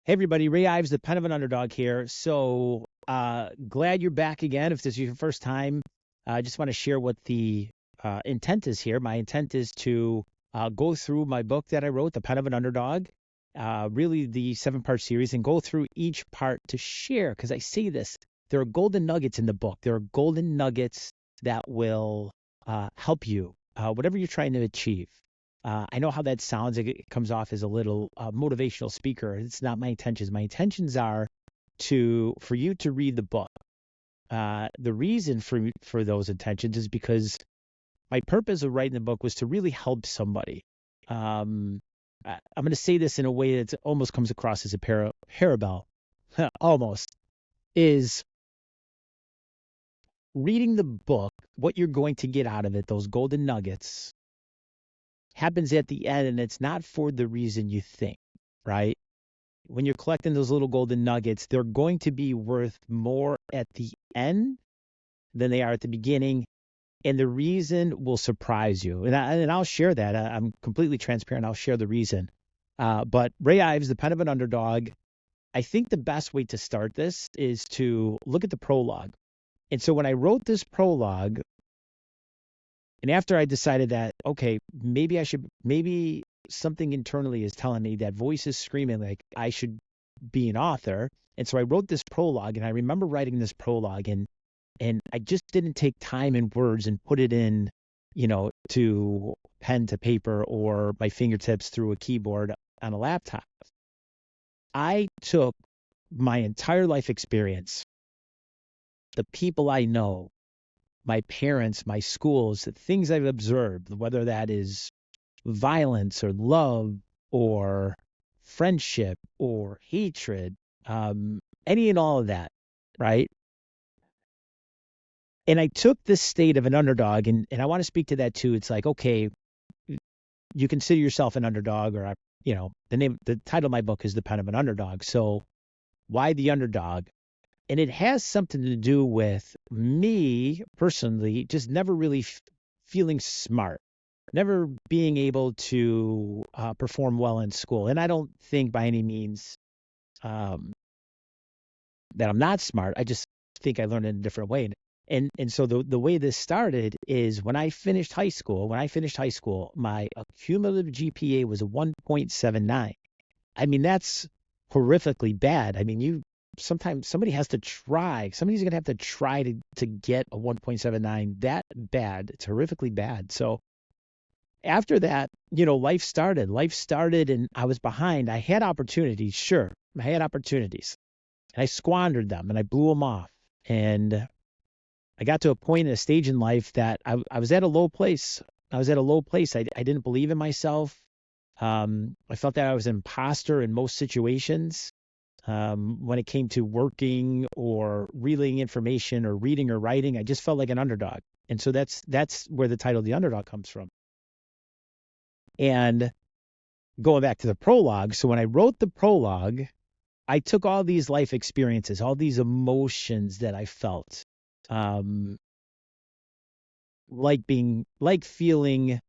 Hey everybody, Ray Ives, the pen of an underdog here. So glad you're back again. If this is your first time, I just want to share what the intent is here. My intent is to go through my book that I wrote, The Pen of an Underdog, really the 7-part series, and go through each part to share, because I say this, there are golden nuggets in the book. There are golden nuggets that will help you, whatever you're trying to achieve. I know how that sounds. It comes off as a little motivational speaker. It's not my intentions. My intentions are for you to read the book. The reason for those intentions is because my purpose of writing the book was to really help somebody. I'm going to say this in a way that almost comes across as a parable. Almost. Is reading the book, what you're going to get out of it, those golden nuggets, happens at the end, and it's not for the reason you think, right? When you're collecting those little golden nuggets, they're going to be worth more at the end than they are at the beginning, and the reason will surprise you. And I'll share that. I'm completely transparent. I'll share the reason. But Ray Ives, the pen of an underdog, I think the best way to start this is to look at the prologue. And so when I wrote this prologue, and after I decided that, okay, maybe something internally is telling me, that voice is screaming like I should be an author. And so I wrote this prologue, and I remember writing this prologue, and I just didn't take time and words and put it in, to pen to paper or my fingertips through a keyboard on a laptop. I took my entire life experience, the people I know, my parents, my schools, the things I've observed, whether that is violence or love or friendship or hatred, any and all of that, right? And I took this state of an underdog, and I want to speak to that too. It's like, okay, you consider yourself an underdog, or, the title of my book is The Pen of an Underdog. So why the underdog? And it has something to do with me personally just never really feeling smart, never being able to perform well in school. And I don't think by any means that I'm not smart. I just think I learned in a different way. And so the way this started is when I finished high school. My cumulative GPA was a 1.79. I mean, that's horrifically bad. I mean, sometimes somebody's going to have to try to get a 1.79 that bad. It's horrifically bad. So after that, life started and I was behind. I had opportunities. Sure. I had opportunities, and I squandered them, and I blew them off. And I got to a point, a stage in life that I was at a low place. I didn't believe in myself. I felt that I was an imposter in most situations. When it came to working or relaying information or reading or writing, I just felt like an underdog. And so that's where the title The Underdog comes from. And going back to the prologue, so when I wrote the prologue, I took all these life experiences, all these emotions that I felt, like feeling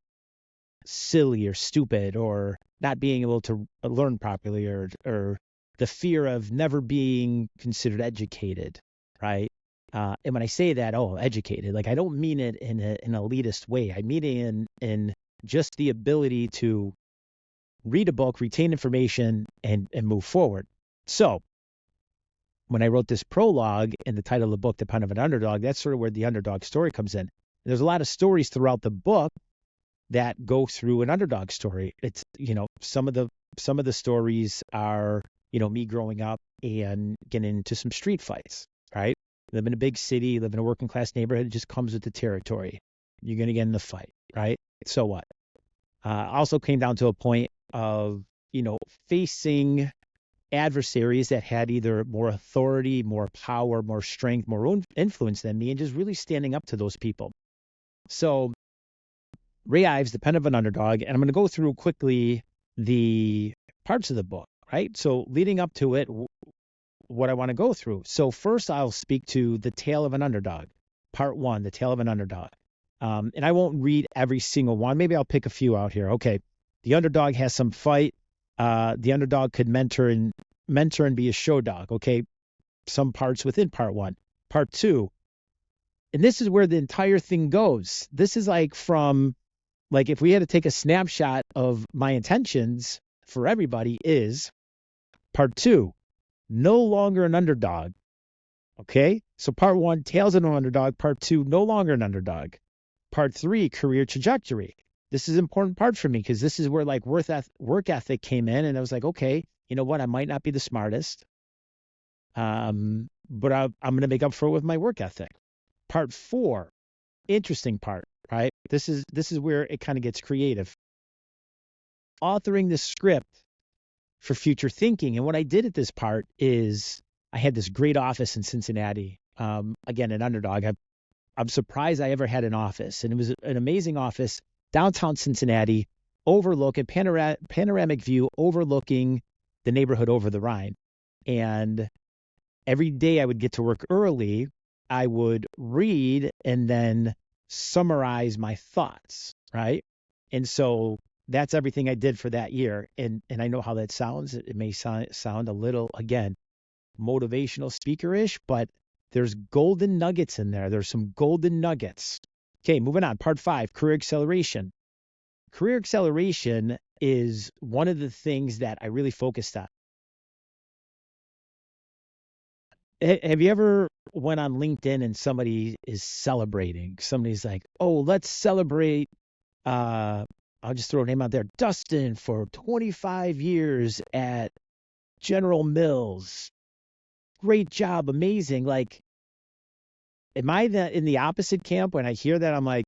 silly or stupid or not being able to learn properly or the fear of never being considered educated, right? And when I say that, educated, like I don't mean it in an elitist way. I mean it in just the ability to read a book, retain information, and move forward. So when I wrote this prologue and the title of the book, The Pen of an Underdog, that's sort of where the underdog story comes in. And there's a lot of stories throughout the book that go through an underdog story. It's, some of the stories are, me growing up and getting into some street fights, right? Live in a big city, live in a working class neighborhood, it just comes with the territory. You're going to get in the fight, right? So what? Also came down to a point of, facing adversaries that had either more authority, more power, more strength, more influence than me, and just really standing up to those people. So Ray Ives, The Pen of an Underdog, and I'm going to go through quickly the parts of the book, right? So leading up to it, what I want to go through. So first I'll speak to the tale of an underdog. Part 1, the tale of an underdog. And I won't read every single one. Maybe I'll pick a few out here. Okay. The underdog has some fight. The underdog could mentor and mentor and be a show dog. Okay. Some parts within part one. Part two, and this is where the entire thing goes. This is like if we had to take a snapshot of my intentions for everybody, is part two, no longer an underdog. Okay. So part one, tales of an underdog. Part two, no longer an underdog. Part three, career trajectory. This is an important part for me because this is where like work ethic came in. And I was like, okay, you know what? I might not be the smartest, but I'm going to make up for it with my work ethic. Part four, interesting part, right? This is where it kind of gets creative. Authoring the script for future thinking. And what I did at this part is I had this great office in Cincinnati. Again, an underdog. I'm surprised I ever had an office. And it was an amazing office, downtown Cincinnati, panoramic view overlooking the neighborhood over the Rhine. And every day I would get to work early. I would read and then summarize my thoughts, right? And so that's everything I did for that year. And I know how that sounds. It may sound a little, again, motivational speaker-ish, but there's golden nuggets in there. There's some golden nuggets. Okay, moving on. Part five, career acceleration. Career acceleration is one of the things that I really focused on. Have you ever went on LinkedIn and somebody is celebrating? Somebody's like, oh, let's celebrate. I'll just throw a name out there. Dustin for 25 years at General Mills. Great job. Amazing. Like, am I in the opposite camp? When I hear that, I'm like,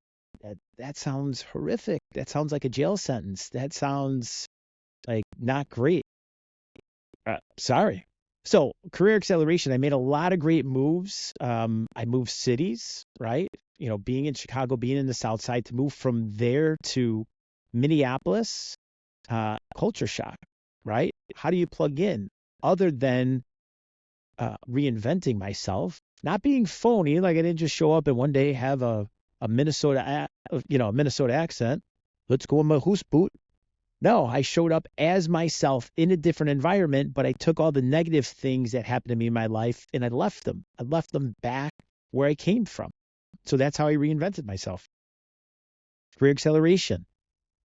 that sounds horrific. That sounds like a jail sentence. That sounds like not great. Sorry. So career acceleration, I made a lot of great moves. I moved cities, right? You know, being in Chicago, being in the South Side, to move from there to Minneapolis, culture shock, right? How do you plug in other than reinventing myself, not being phony? Like I didn't just show up and one day have a Minnesota accent. Let's go in my hoose boot. No, I showed up as myself in a different environment, but I took all the negative things that happened to me in my life and I left them. I left them back where I came from. So that's how I reinvented myself. Career acceleration,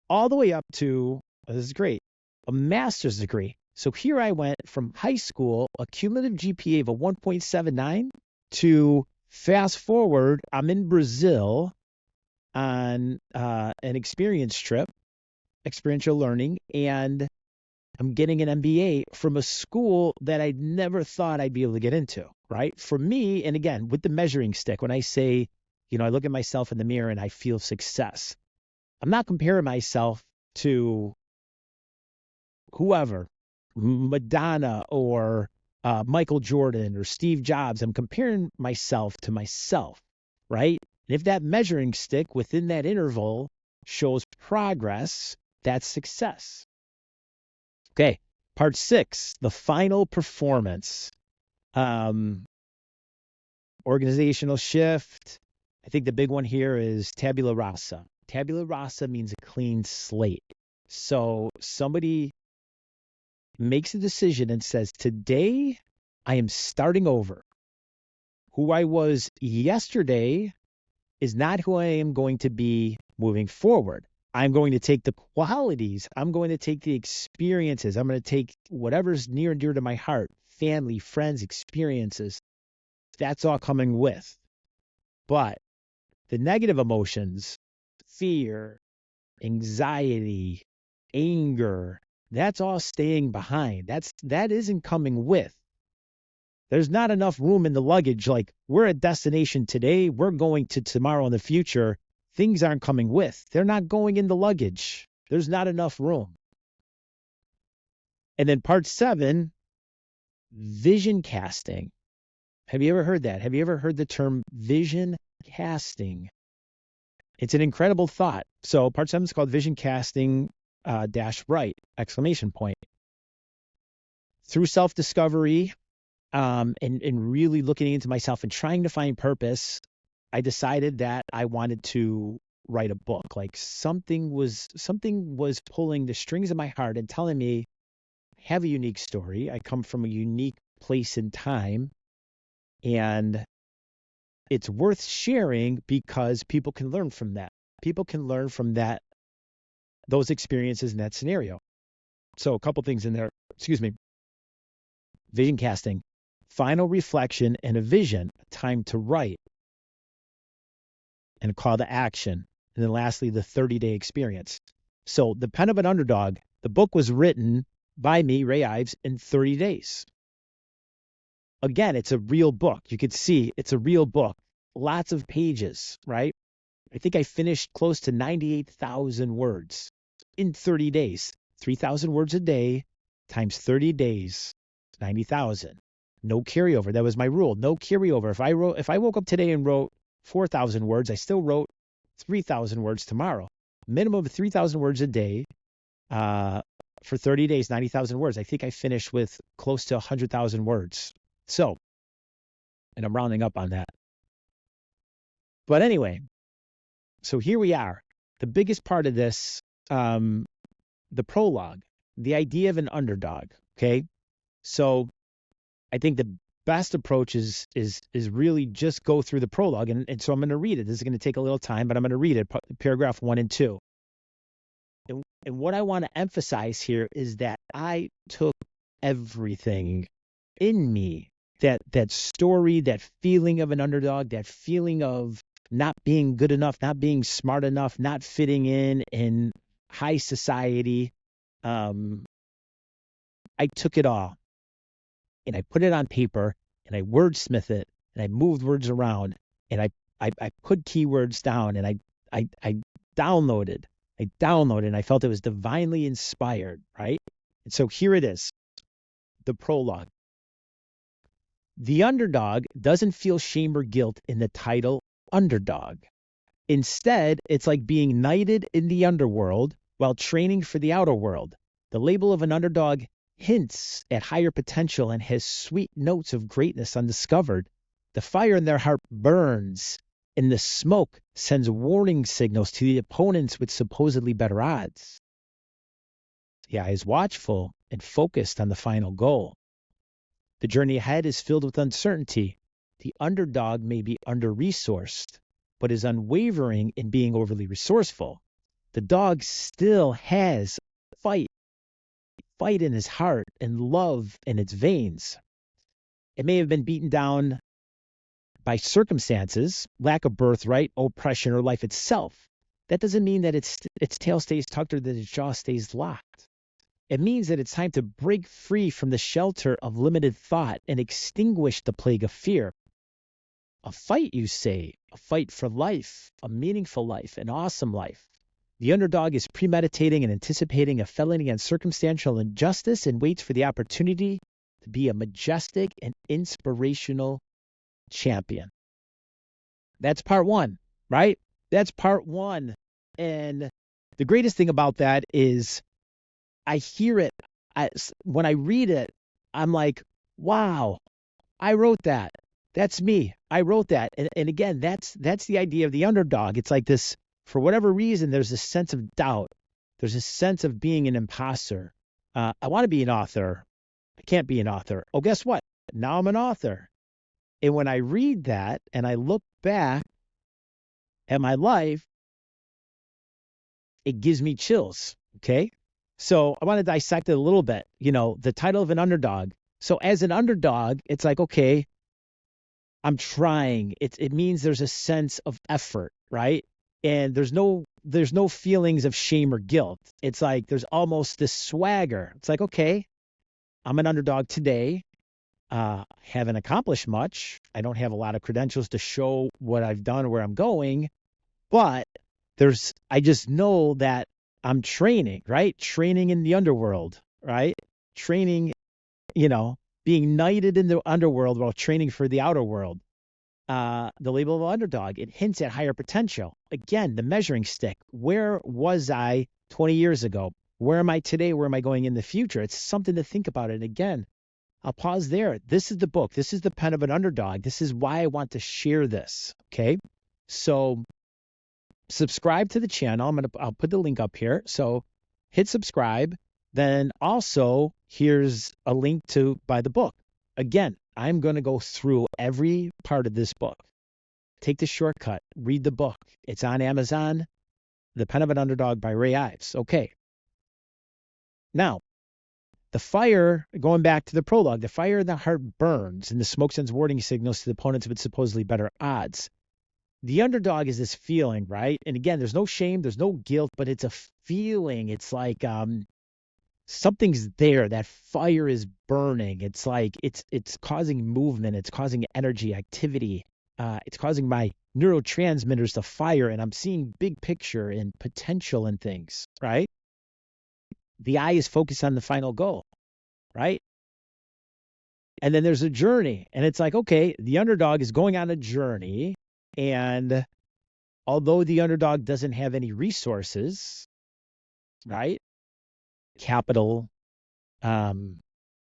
all the way up to, this is great, a master's degree. So here I went from high school, a cumulative GPA of a 1.79, to fast forward, I'm in Brazil on an experience trip, experiential learning, and I'm getting an MBA from a school that I never thought I'd be able to get into, right? For me, and again, with the measuring stick, when I say, I look at myself in the mirror and I feel success, I'm not comparing myself to whoever, Madonna or Michael Jordan or Steve Jobs. I'm comparing myself to myself, right? And if that measuring stick within that interval shows progress, that's success. Okay, part 6, the final performance. Organizational shift. I think the big one here is tabula rasa. Tabula rasa means a clean slate. So somebody makes a decision and says, today I am starting over. Who I was yesterday is not who I am going to be moving forward. I'm going to take the qualities. I'm going to take the experiences. I'm going to take whatever's near and dear to my heart, family, friends, experiences. That's all coming with. But the negative emotions, fear, anxiety, anger, that's all staying behind. That isn't coming with. There's not enough room in the luggage. Like, we're at destination today, we're going to tomorrow in the future. Things aren't coming with. They're not going in the luggage. There's not enough room. And then part 7, vision casting. Have you ever heard that? Have you ever heard the term vision casting? It's an incredible thought. So part 7 is called vision casting -right, exclamation point. Through self-discovery and really looking into myself and trying to find purpose, I decided that I wanted to write a book. Like something was pulling the strings of my heart and telling me, have a unique story. I come from a unique place in time, and it's worth sharing because people can learn from that. People can learn from those experiences in that scenario. So a couple things in there, vision casting, final reflection and a vision, a time to write, and a call to action. And then lastly, the 30-day experience. So The Pen of an Underdog, the book was written by me, Ray Ives, in 30 days. Again, it's a real book. You could see it's a real book. Lots of pages, right? I think I finished close to 98,000 words in 30 days. 3,000 words a day times 30 days, 90,000. No carryover. That was my rule. No carryover. If I woke up today and wrote 4,000 words, I still wrote 3,000 words tomorrow. Minimum of 3,000 words a day for 30 days, 90,000 words. I think I finished with close to 100,000 words. So, and I'm rounding up on that. But anyway, so here we are. The biggest part of this, the prologue, the idea of an underdog. Okay. So I think the best approach is really just go through the prologue. And so I'm going to read it. This is going to take a little time, but I'm going to read it, paragraph 1 and 2. And what I want to emphasize here is that I took everything in me, that story, that feeling of an underdog, that feeling of not being good enough, not being smart enough, not fitting in high society. I took it all and I put it on paper and I wordsmith it and I moved words around and I put keywords down and I downloaded and I felt it was divinely inspired, right? And so here it is, the prologue. The underdog doesn't feel shame or guilt in the title Underdog. Instead, it's like being knighted in the underworld while training for the outer world. The label of an underdog hints at higher potential and has sweet notes of greatness undiscovered. The fire in their heart burns, and the smoke sends warning signals to the opponents with supposedly better odds. The eye is watchful and focused on the final goal. The journey ahead is filled with uncertainty. The underdog may be under-resourced, but is unwavering in being overly resourceful. The dog still has fight in his heart and love in its veins. It may have been beaten down by circumstances, lack of birthright, oppression, or life itself. That doesn't mean that its tail stays tucked or that its jaw stays locked. It means that it's time to break free from the shelter of limited thought and extinguish the plague of fear. A fight, you say, a fight for life, a meaningful life, an awesome life. The underdog is premeditating and anticipating a felony against circumstantial injustice and waits for the opportunity to be a majestic and inspirational champion. That's part 1, right? That's part 1. And the greatest thing about that is I hear it. When I read it, I'm like, wow, I wrote that. That's me. I wrote that. And again, that's the idea of the underdog. It's like this, for whatever reason, there's a sense of doubt. There's a sense of being an imposter. I want to be an author. I can't be an author. Oh, guess what? Now I'm an author. And when I read that and I look back at my life, it gives me chills. Okay. So I want to dissect it a little bit. The title of an underdog. So as an underdog, it's like, okay, I'm trying. It means there's a sense of effort, right? And there's no feelings of shame or guilt. It's like there's almost this swagger. It's like, okay, I'm an underdog today. Haven't accomplished much. I don't have a lot of credentials to show what I've done or where I'm going, but I just know that I'm training, right? Training in the underworld, right? Training, being knighted in the underworld while training for the outer world. The label of underdog, it hints at higher potential. Again, the measuring stick. Where was I 20 years ago? Where am I today? Where am I going in the future? It's something to think about. And again, I'll pause there. This is the book. This is the pen of an underdog. This is why I want to share this. Okay. So subscribe to the channel. I'll put the link up here. So hit subscribe then also here's a link to buy the book. Again, I'm going to go through every part of this book. Take the shortcut, read the book. It's on Amazon, The Pen of an Underdog by Ray Ives. Okay. Now, the fire, going back to the prologue, the fire in the heart burns and the smoke sends warning signals to the opponents of its supposedly better odds. The underdog is this feeling, right? And again, there's no shame, there's no guilt, but it's a feeling. It's like something's there. That fire is burning. It's like it's causing movement. It's causing energy, activity. It's causing my neurotransmitters to fire, and I'm seeing big picture and potential in things, right? The eye is focused on the final goal, right? And then there's a journey, and it's like, okay, the underdog is going on a journey, and although the underdog doesn't have any resources, right? Capital,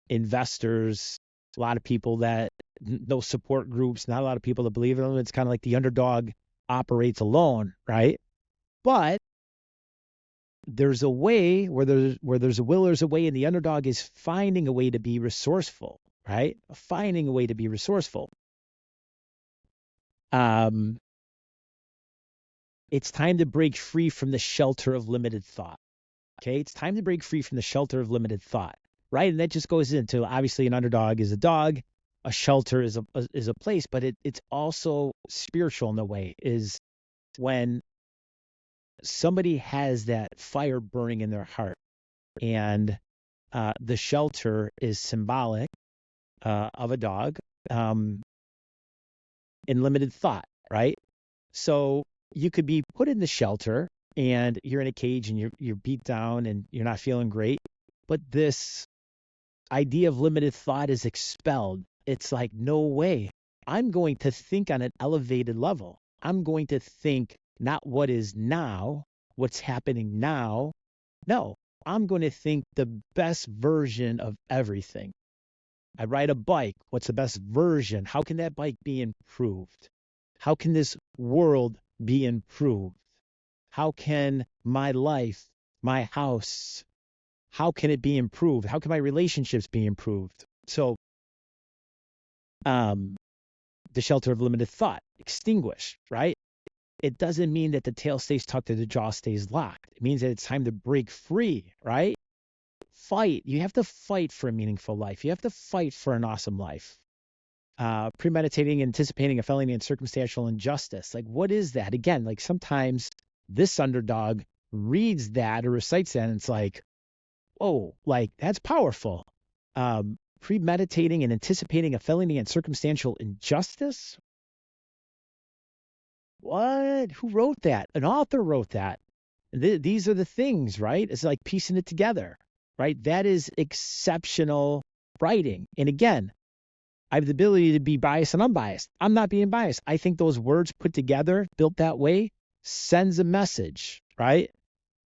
investors, a lot of people that no support groups, not a lot of people that believe in them. It's kind of like the underdog operates alone, right? But there's a way where there's a will, there's a way, and the underdog is finding a way to be resourceful, right? Finding a way to be resourceful. It's time to break free from the shelter of limited thought. Okay, it's time to break free from the shelter of limited thought, right? And that just goes into, obviously, an underdog is a dog, a shelter is a place, but it's also spiritual in a way. Is when somebody has that fire burning in their heart, and the shelter is symbolic of a dog in limited thought, right? So you could be put in the shelter and you're in a cage and you're beat down and you're not feeling great, but this idea of limited thought is expelled. It's like, no way. I'm going to think on an elevated level. I'm going to think not what is now, what's happening now. No, I'm going to think the best version of everything. I ride a bike. What's the best version? How can that bike be improved? How can this world be improved? How can my life, my house, how can it be improved? How can my relationships be improved? So, the shelter of limited thought, extinguished, right? It doesn't mean that the tail stays tucked or the jaw stays locked. It means that it's time to break free, right? Fight. You have to fight for a meaningful life. You have to fight for an awesome life. Premeditating, anticipating a felony and circumstantial injustice. Like, what is that? Again, like sometimes this underdog reads that or recites that and it's like, oh, like that's powerful. Premeditating and anticipating a felony and circumstantial injustice? What? Who wrote that? An author wrote that. These are the things, right? It's like piecing it together, right? That is exceptional writing. And again, I have the ability to be biased and unbiased. I'm not being biased. I think those words put together, built that way, sends a message, right?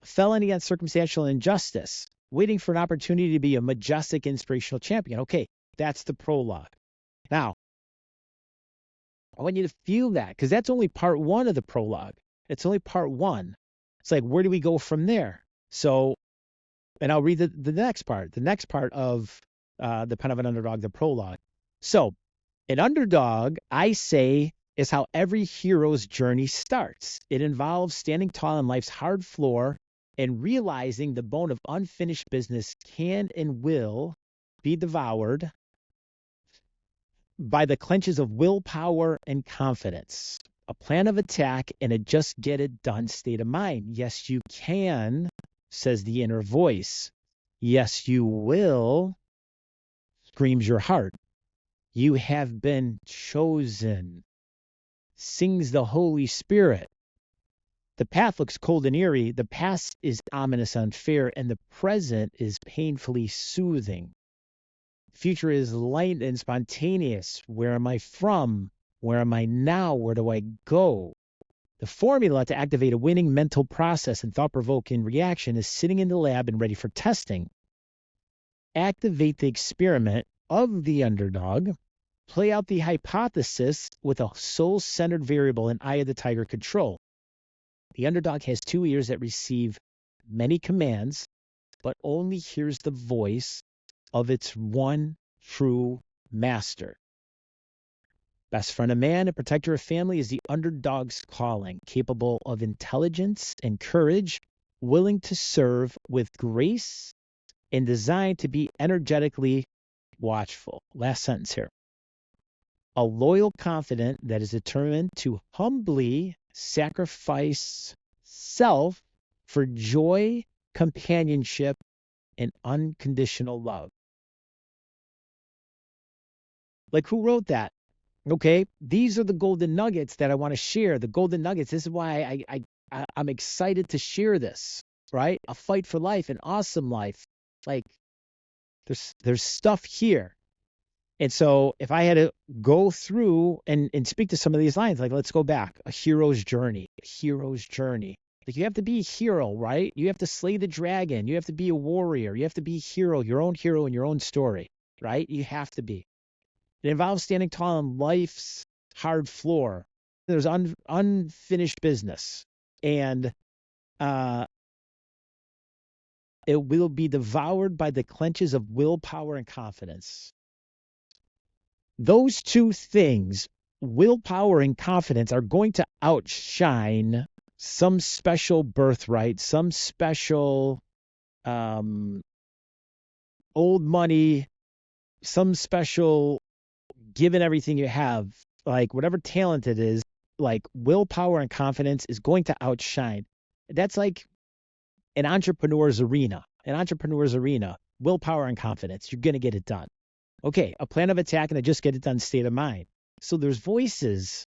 Felony and circumstantial injustice, waiting for an opportunity to be a majestic, inspirational champion. Okay, that's the prologue. Now, I want you to feel that because that's only part one of the prologue. It's only part one. It's like, where do we go from there? So, and I'll read the next part. The next part of The Pen of an Underdog, the prologue. So, an underdog, I say, is how every hero's journey starts. It involves standing tall on life's hard floor and realizing the bone of unfinished business can and will be devoured by the clenches of willpower and confidence. A plan of attack and a just get it done state of mind. Yes, you can, says the inner voice. Yes, you will, screams your heart. You have been chosen, sings the Holy Spirit. The path looks cold and eerie. The past is ominous, unfair, and the present is painfully soothing. Future is light and spontaneous. Where am I from? Where am I now? Where do I go? The formula to activate a winning mental process and thought-provoking reaction is sitting in the lab and ready for testing. Activate the experiment of the underdog. Play out the hypothesis with a soul-centered variable and eye of the tiger control. The underdog has 2 ears that receive many commands but only hears the voice of its one true master. Best friend of man and protector of family is the underdog's calling, capable of intelligence and courage, willing to serve with grace, and designed to be energetically watchful. Last sentence here. A loyal confidant that is determined to humbly sacrifice self for joy, companionship, and unconditional love. Like, who wrote that? Okay, these are the golden nuggets that I want to share. The golden nuggets. This is why I'm excited to share this, right? A fight for life, an awesome life. Like, there's stuff here. And so if I had to go through and speak to some of these lines, like, let's go back. A hero's journey. Like, you have to be a hero, right? You have to slay the dragon. You have to be a warrior. You have to be a hero in your own story, right? You have to be. It involves standing tall on life's hard floor. There's unfinished business. And it will be devoured by the clenches of willpower and confidence. Those two things, willpower and confidence, are going to outshine some special birthright, some special old money, some special given everything you have, like whatever talent it is, like willpower and confidence is going to outshine. That's like an entrepreneur's arena. Willpower and confidence, you're going to get it done. Okay, a plan of attack and a just get it done state of mind. So there's voices,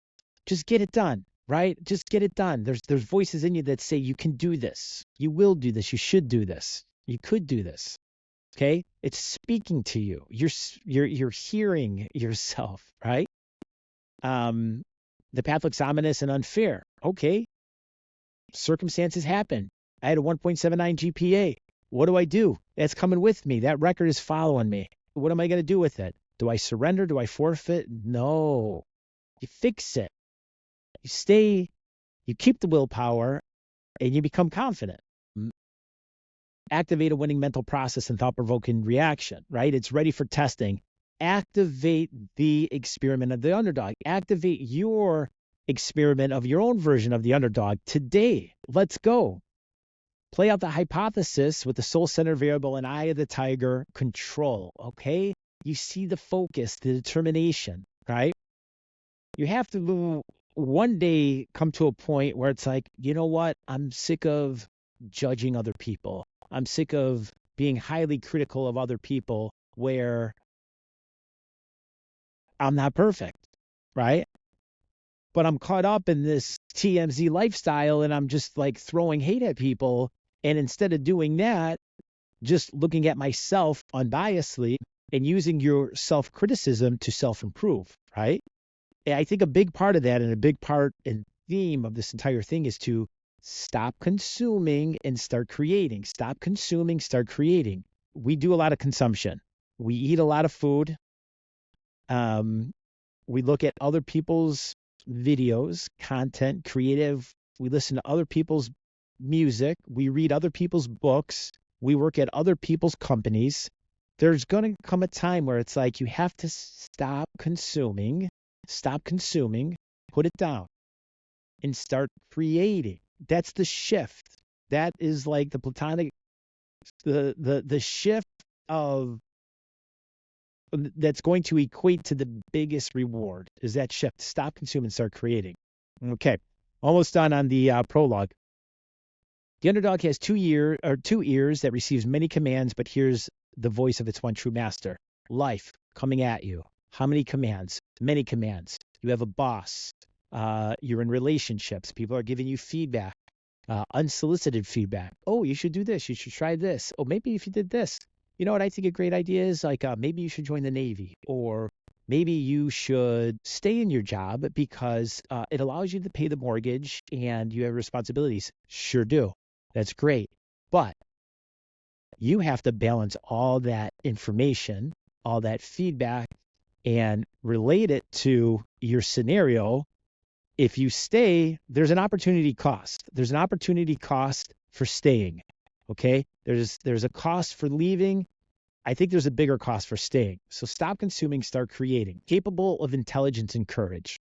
just get it done, right? Just get it done. There's voices in you that say you can do this, you will do this, you should do this, you could do this. Okay, it's speaking to you. You're hearing yourself, right? The path looks ominous and unfair. Okay, circumstances happen. I had a 1.79 GPA. What do I do? That's coming with me. That record is following me. What am I going to do with it? Do I surrender? Do I forfeit? No. You fix it. You stay, you keep the willpower, and you become confident. Activate a winning mental process and thought-provoking reaction, right? It's ready for testing. Activate the experiment of the underdog. Activate your experiment of your own version of the underdog today. Let's go. Play out the hypothesis with the soul-centered variable and eye of the tiger control, okay? You see the focus, the determination, right? You have to one day come to a point where it's like, you know what? I'm sick of judging other people. I'm sick of being highly critical of other people where I'm not perfect, right? But I'm caught up in this TMZ lifestyle and I'm just like throwing hate at people. And instead of doing that, just looking at myself unbiasedly and using your self-criticism to self-improve, right? And I think a big part of that and a big part and theme of this entire thing is to stop consuming and start creating. Stop consuming, start creating. We do a lot of consumption. We eat a lot of food. We look at other people's videos, content, creative. We listen to other people's music. We read other people's books. We work at other people's companies. There's going to come a time where it's like you have to stop consuming, put it down, and start creating. That's the shift. That is like the platonic, the shift of that's going to equate to the biggest reward is that shift. Stop consuming, start creating. Okay, almost done on the prologue. The underdog has two ears that receives many commands, but hears the voice of its one true master. Life coming at you. How many commands? Many commands. You have a boss. You're in relationships. People are giving you feedback, unsolicited feedback. Oh, you should do this. You should try this. Oh, maybe if you did this. You know what I think a great idea is? Like maybe you should join the Navy, or maybe you should stay in your job because it allows you to pay the mortgage and you have responsibilities. Sure do. That's great. But you have to balance all that information, all that feedback, and relate it to your scenario. If you stay, there's an opportunity cost. There's an opportunity cost for staying. Okay. There's a cost for leaving. I think there's a bigger cost for staying. So stop consuming, start creating. Capable of intelligence and courage.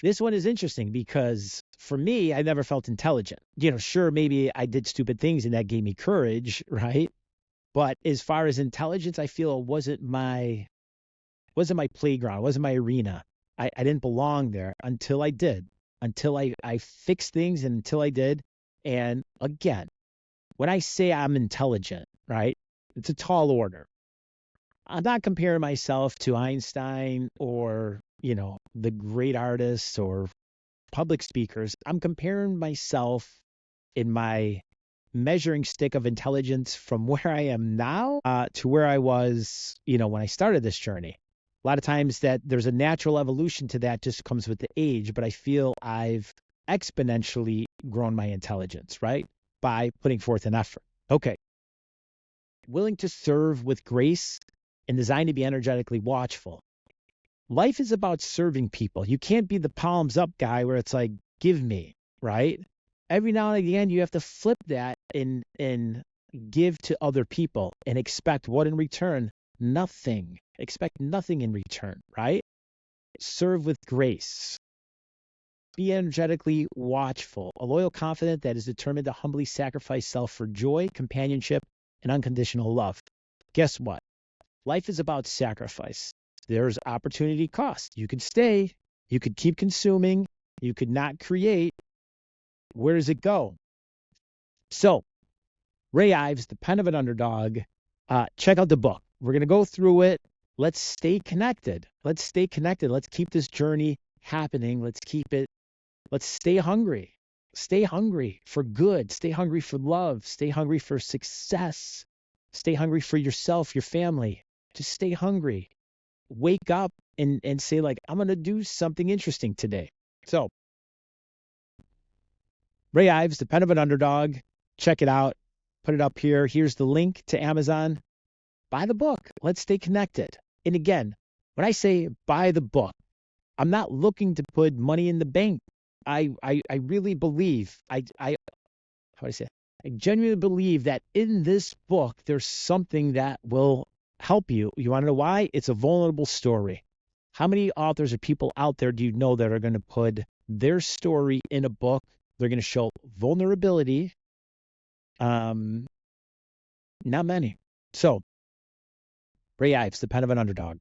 This one is interesting because for me, I never felt intelligent. Sure, maybe I did stupid things and that gave me courage, right? But as far as intelligence, I feel it wasn't my playground, it wasn't my arena. I didn't belong there until I did, until I fixed things and until I did. And again, when I say I'm intelligent, right, it's a tall order. I'm not comparing myself to Einstein or, the great artists or public speakers. I'm comparing myself in my measuring stick of intelligence from where I am now to where I was, when I started this journey. A lot of times that there's a natural evolution to that, just comes with the age, but I feel I've exponentially grown my intelligence, right? By putting forth an effort. Okay. Willing to serve with grace and designed to be energetically watchful. Life is about serving people. You can't be the palms up guy where it's like, give me, right? Every now and again, you have to flip that and give to other people and expect what in return? Nothing. Expect nothing in return, right? Serve with grace. Be energetically watchful. A loyal confidant that is determined to humbly sacrifice self for joy, companionship, and unconditional love. Guess what? Life is about sacrifice. There's opportunity cost. You could stay. You could keep consuming. You could not create. Where does it go? So, Ray Ives, The Pen of an Underdog. Check out the book. We're going to go through it. Let's stay connected. Let's stay connected. Let's keep this journey happening. Let's stay hungry. Stay hungry for good. Stay hungry for love. Stay hungry for success. Stay hungry for yourself, your family. Just stay hungry. Wake up and say, like, I'm going to do something interesting today. So, Ray Ives, The Pen of an Underdog. Check it out. Put it up here. Here's the link to Amazon. Buy the book. Let's stay connected. And again, when I say buy the book, I'm not looking to put money in the bank. I really believe, how do I say it? I genuinely believe that in this book, there's something that will help you. You want to know why? It's a vulnerable story. How many authors or people out there do you know that are going to put their story in a book? They're going to show vulnerability. Not many. So, Ray Ives, The Pen of an Underdog.